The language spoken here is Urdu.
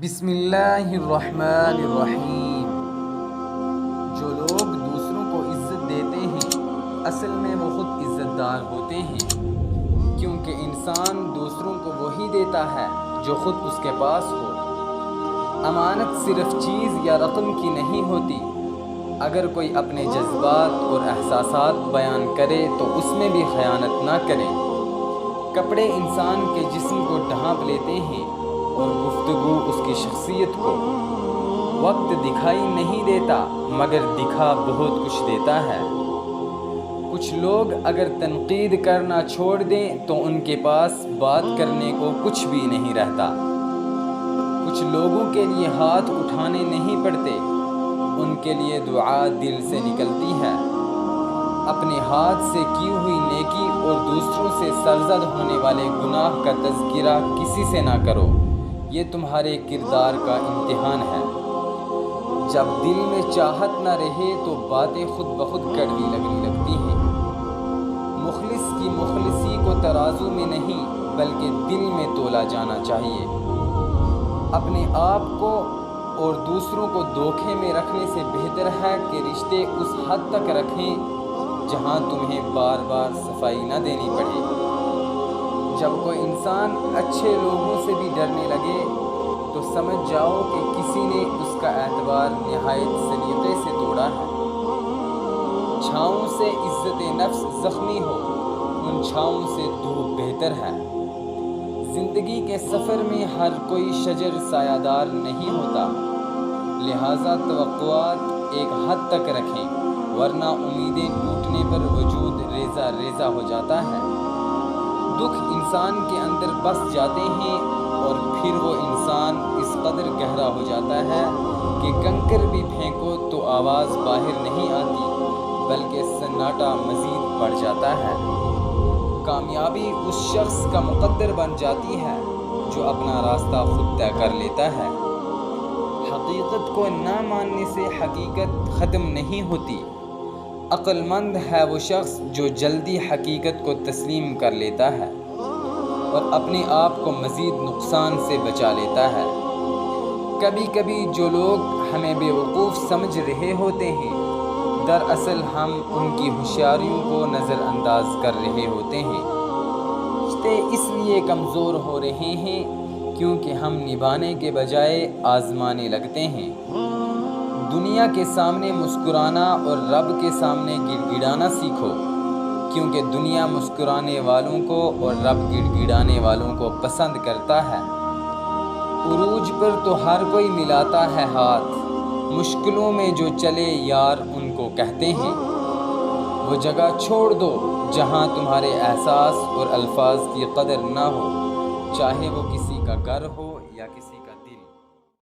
بسم اللہ الرحمن الرحیم۔ جو لوگ دوسروں کو عزت دیتے ہیں اصل میں وہ خود عزت دار ہوتے ہیں، کیونکہ انسان دوسروں کو وہی دیتا ہے جو خود اس کے پاس ہو۔ امانت صرف چیز یا رقم کی نہیں ہوتی، اگر کوئی اپنے جذبات اور احساسات بیان کرے تو اس میں بھی خیانت نہ کرے۔ کپڑے انسان کے جسم کو ڈھانپ لیتے ہیں اور گفتگو اس کی شخصیت کو۔ وقت دکھائی نہیں دیتا مگر دکھا بہت کچھ دیتا ہے۔ کچھ لوگ اگر تنقید کرنا چھوڑ دیں تو ان کے پاس بات کرنے کو کچھ بھی نہیں رہتا۔ کچھ لوگوں کے لیے ہاتھ اٹھانے نہیں پڑتے، ان کے لیے دعا دل سے نکلتی ہے۔ اپنے ہاتھ سے کی ہوئی نیکی اور دوسروں سے سرزد ہونے والے گناہ کا تذکرہ کسی سے نہ کرو، یہ تمہارے کردار کا امتحان ہے۔ جب دل میں چاہت نہ رہے تو باتیں خود بخود کڑوی لگنے لگتی ہیں۔ مخلص کی مخلصی کو ترازو میں نہیں بلکہ دل میں تولا جانا چاہیے۔ اپنے آپ کو اور دوسروں کو دھوکے میں رکھنے سے بہتر ہے کہ رشتے اس حد تک رکھیں جہاں تمہیں بار بار صفائی نہ دینی پڑے۔ جب کوئی انسان اچھے لوگوں سے بھی ڈرنے لگے تو سمجھ جاؤ کہ کسی نے اس کا اعتبار نہایت سلیقے سے توڑا ہے۔ چھاؤں سے عزت نفس زخمی ہو، ان چھاؤں سے دھوپ بہتر ہے۔ زندگی کے سفر میں ہر کوئی شجر سایہ دار نہیں ہوتا، لہٰذا توقعات ایک حد تک رکھیں، ورنہ امیدیں ٹوٹنے پر وجود ریزہ ریزہ ہو جاتا ہے۔ دکھ انسان کے اندر بس جاتے ہیں اور پھر وہ انسان اس قدر گہرا ہو جاتا ہے کہ کنکر بھی پھینکو تو آواز باہر نہیں آتی بلکہ سناٹا مزید بڑھ جاتا ہے۔ کامیابی اس شخص کا مقدر بن جاتی ہے جو اپنا راستہ خود طے کر لیتا ہے۔ حقیقت کو نہ ماننے سے حقیقت ختم نہیں ہوتی۔ عقل مند ہے وہ شخص جو جلدی حقیقت کو تسلیم کر لیتا ہے اور اپنے آپ کو مزید نقصان سے بچا لیتا ہے۔ کبھی کبھی جو لوگ ہمیں بے وقوف سمجھ رہے ہوتے ہیں، دراصل ہم ان کی ہوشیاریوں کو نظر انداز کر رہے ہوتے ہیں۔ رشتے اس لیے کمزور ہو رہے ہیں کیونکہ ہم نبھانے کے بجائے آزمانے لگتے ہیں۔ دنیا کے سامنے مسکرانا اور رب کے سامنے گڑ گڑانا سیکھو، کیونکہ دنیا مسکرانے والوں کو اور رب گڑ گڑانے والوں کو پسند کرتا ہے۔ عروج پر تو ہر کوئی ملاتا ہے ہاتھ، مشکلوں میں جو چلے یار ان کو کہتے ہیں۔ وہ جگہ چھوڑ دو جہاں تمہارے احساس اور الفاظ کی قدر نہ ہو، چاہے وہ کسی کا گھر ہو یا کسی